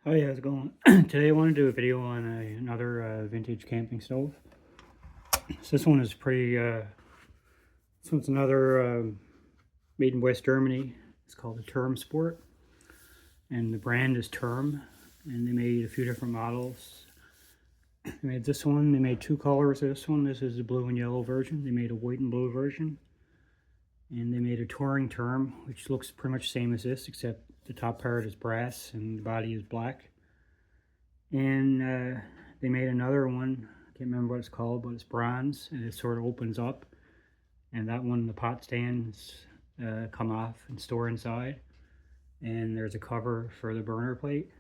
Hi, how's it going? Today I want to do a video on another vintage camping stove. So this one is this one's another made in West Germany. It's called the Turm Sport, and the brand is Turm, and they made a few different models. They made this one, they made two colors of this one. This is the blue and yellow version. They made a white and blue version. And they made a touring Turm, which looks pretty much the same as this, except the top part is brass and the body is black. And they made another one, I can't remember what it's called, but it's bronze, and it sort of opens up. And that one, the pot stands come off and store inside. And there's a cover for the burner plate.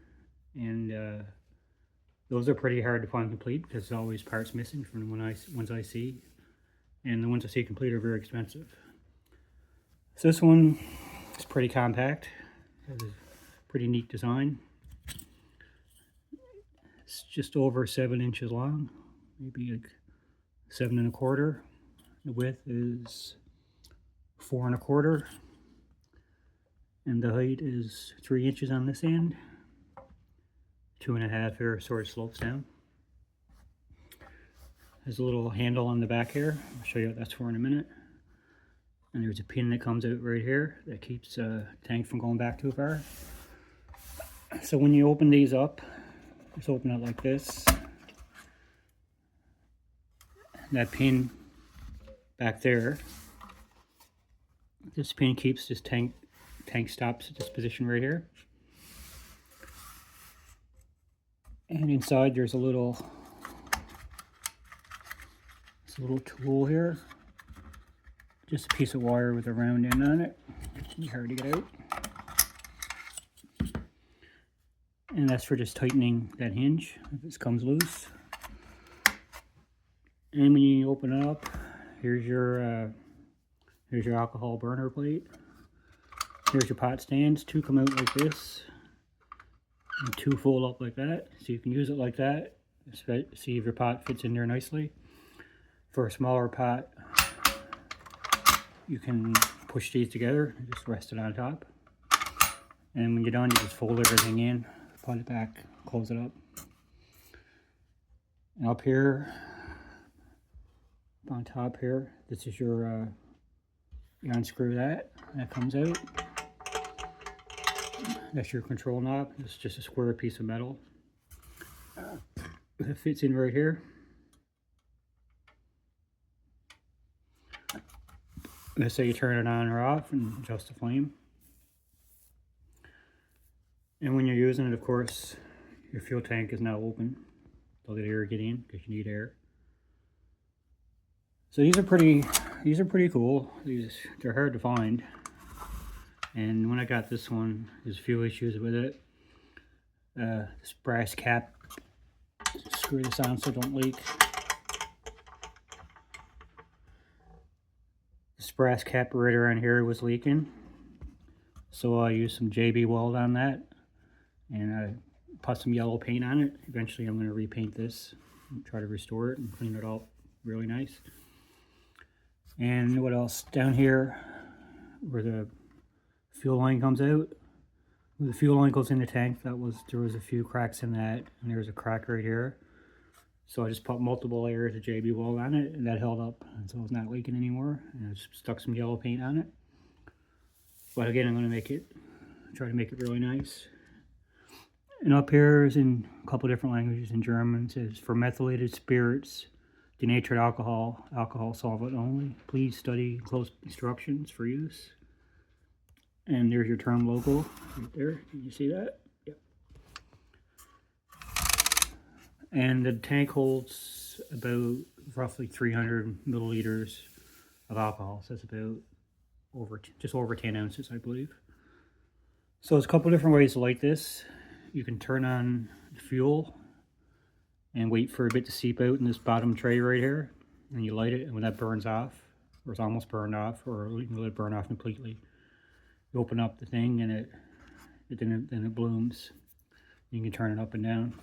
And those are pretty hard to find complete because there's always parts missing from the ones I see. And the ones I see complete are very expensive. So this one is pretty compact. It has a pretty neat design. It's just over 7 inches long, maybe like 7 1/4. The width is 4 1/4, and the height is 3 inches on this end. 2 1/2 here sort of slopes down. There's a little handle on the back here. I'll show you what that's for in a minute. And there's a pin that comes out right here that keeps the tank from going back too far. So when you open these up, just open it like this. That pin back there, this pin keeps this tank stops at this position right here. And inside there's a little tool here. Just a piece of wire with a round end on it. It's hard to get out. And that's for just tightening that hinge if this comes loose. And when you open it up, here's your alcohol burner plate. Here's your pot stands. 2 come out like this, and 2 fold up like that. So you can use it like that. See if your pot fits in there nicely. For a smaller pot, you can push these together and just rest it on top. And when you're done, you just fold everything in, put it back, close it up. And up here, on top here, this is your, you unscrew that comes out. That's your control knob. It's just a square piece of metal. It fits in right here. Let's say you turn it on or off and adjust the flame. And when you're using it, of course, your fuel tank is now open. Don't let air get in because you need air. So these are pretty cool. They're hard to find. And when I got this one, there's a few issues with it. This brass cap, screw this on so it don't leak. This brass cap right around here was leaking. So I used some JB Weld on that. And I put some yellow paint on it. Eventually I'm going to repaint this and try to restore it and clean it all really nice. And what else? Down here where the fuel line comes out, where the fuel line goes in the tank, there was a few cracks in that, and there's a crack right here. So I just put multiple layers of JB Weld on it, and that held up, and so it's not leaking anymore. And I just stuck some yellow paint on it. But again, I'm going to try to make it really nice. And up here is in a couple different languages. In German, it says, for methylated spirits, denatured alcohol, alcohol solvent only. Please study close instructions for use. And there's your Turm logo right there. Can you see that? Yep. And the tank holds about roughly 300 milliliters of alcohol. So that's about just over 10 ounces, I believe. So there's a couple different ways to light this. You can turn on the fuel and wait for a bit to seep out in this bottom tray right here. And you light it, and when that burns off, or it's almost burned off, or you can let it burn off completely, you open up the thing and then it blooms. You can turn it up and down.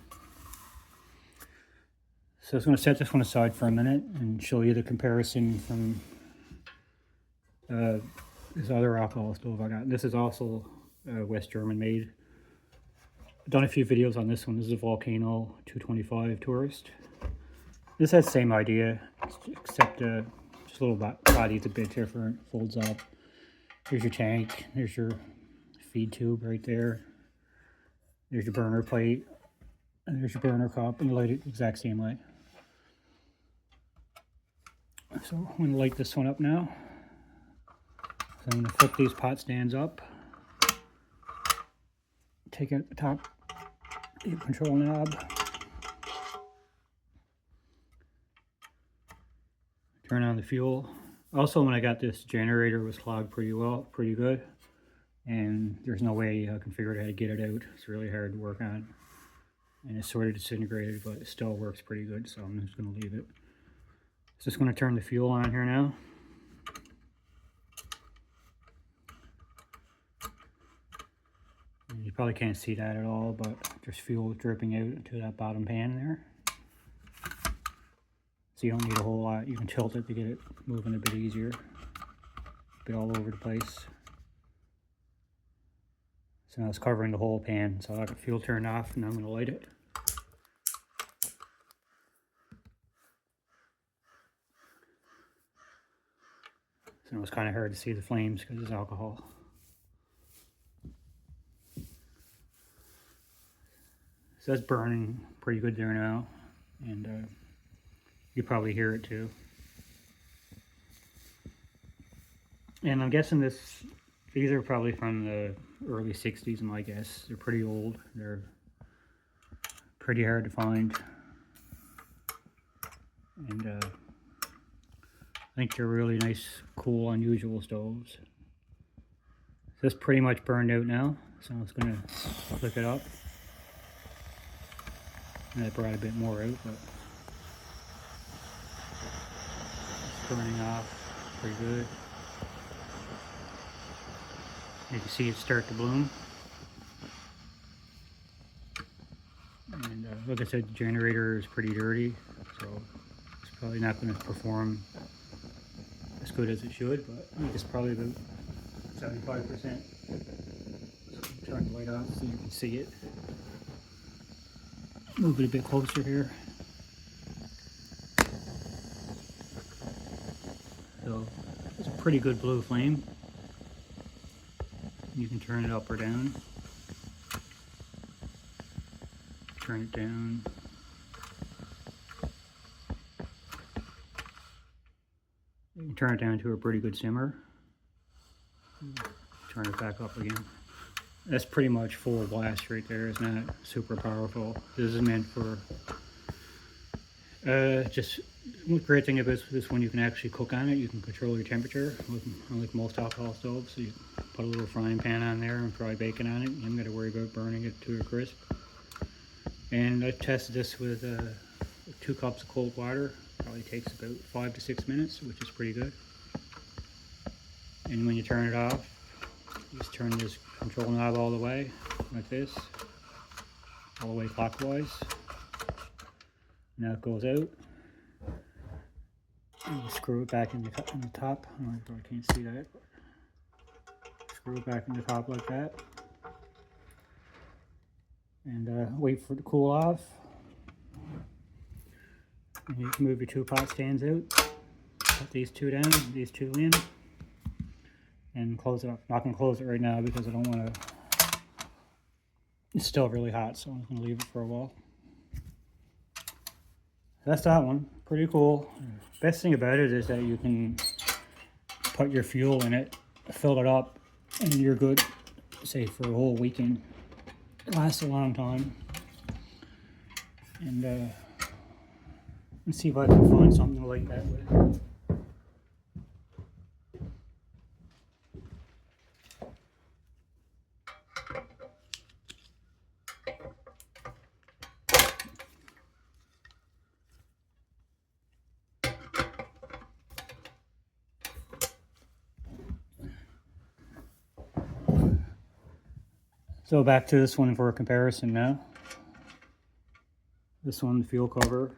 So I was going to set this one aside for a minute and show you the comparison from this other alcohol stove I got. This is also West German made. I've done a few videos on this one. This is a Volcano 225 Tourist. This has the same idea, except just a little body's a bit different. Folds up. Here's your tank. There's your feed tube right there. There's your burner plate. And there's your burner cup, and you light it the exact same way. So I'm going to light this one up now. So I'm going to flip these pot stands up. Take out the top control knob. Turn on the fuel. Also, when I got this generator, it was clogged pretty good. And there's no way I can figure out how to get it out. It's really hard to work on. And it's sort of disintegrated, but it still works pretty good, so I'm just going to leave it. Just going to turn the fuel on here now. And you probably can't see that at all, but there's fuel dripping out into that bottom pan there. So you don't need a whole lot. You can tilt it to get it moving a bit easier. A bit all over the place. So now it's covering the whole pan. So I got the fuel turned off, and I'm going to light it. So it was kind of hard to see the flames because it's alcohol. So that's burning pretty good there now, and you probably hear it too. And I'm guessing these are probably from the early 60s, my guess. They're pretty old. They're pretty hard to find. And I think they're really nice, cool, unusual stoves. So this pretty much burned out now, so I'm just going to flick it up. And that brought a bit more out, but it's burning off pretty good. You can see it start to bloom. And like I said, the generator is pretty dirty, so it's probably not going to perform as good as it should, but I think it's probably about 75%. So turn the light off so you can see it. Move it a bit closer here. So it's a pretty good blue flame. You can turn it up or down. Turn it down. You can turn it down to a pretty good simmer. Turn it back up again. That's pretty much full blast right there. It's not super powerful. This is meant for just the great thing about this one, you can actually cook on it. You can control your temperature, unlike most alcohol stoves. So you put a little frying pan on there and fry bacon on it. You haven't got to worry about burning it to a crisp. And I tested this with 2 cups of cold water. Probably takes about 5 to 6 minutes, which is pretty good. And when you turn it off, you just turn this control knob all the way, like this, all the way clockwise. Now it goes out. And you screw it back in the top. I don't know if I can't see that. Screw it back in the top like that. And wait for it to cool off. And you can move your 2 pot stands out. Put these 2 down, these 2 in. And close it up. I'm not going to close it right now because I don't want to. It's still really hot, so I'm going to leave it for a while. That's that one. Pretty cool. Best thing about it is that you can put your fuel in it, fill it up, and you're good, say, for a whole weekend. It lasts a long time. And let's see if I can find something like that with. So back to this one for a comparison now. This one, the fuel cover.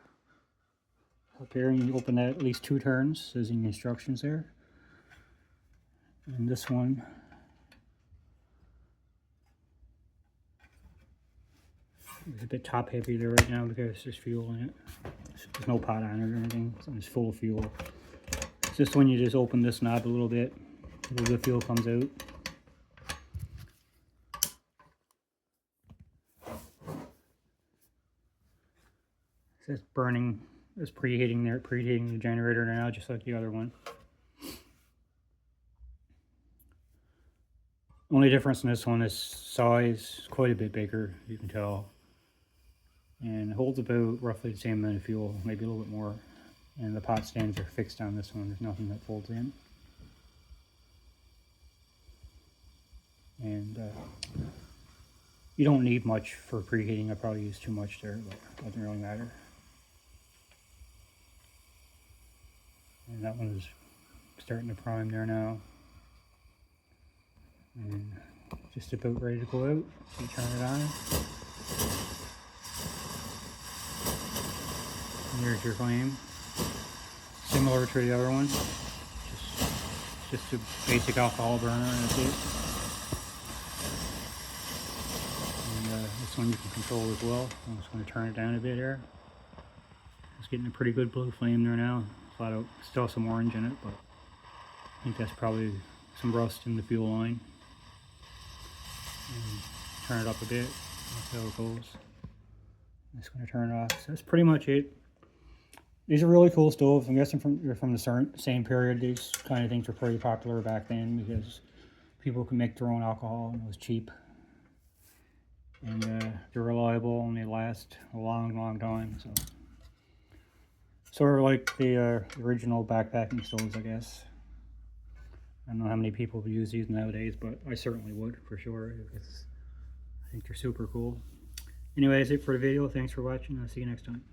Up here, and you open that at least 2 turns, says in the instructions there. And this one, It's a bit top heavy there right now because there's fuel in it. There's no pot on it or anything, so it's full of fuel. It's just when you just open this knob a little bit of fuel comes out. It's burning, it's preheating there, preheating the generator now, just like the other one. Only difference in this one is size, quite a bit bigger, you can tell. And it holds about roughly the same amount of fuel, maybe a little bit more. And the pot stands are fixed on this one, there's nothing that folds in. And you don't need much for preheating. I probably used too much there, but it doesn't really matter. And that one is starting to prime there now. And just about ready to go out. So you turn it on. And here's your flame. Similar to the other one. Just a basic alcohol burner, and that's it. And this one you can control as well. I'm just going to turn it down a bit here. It's getting a pretty good blue flame there now. Flat out, still some orange in it, but I think that's probably some rust in the fuel line. And turn it up a bit. That's how it goes. I'm just going to turn it off. So that's pretty much it. These are really cool stoves. I'm guessing they're from the same period. These kind of things were pretty popular back then because people could make their own alcohol and it was cheap. And they're reliable and they last a long, long time. So sort of like the original backpacking stoves, I guess. I don't know how many people would use these nowadays, but I certainly would for sure. I think they're super cool. Anyway, that's it for the video. Thanks for watching. I'll see you next time.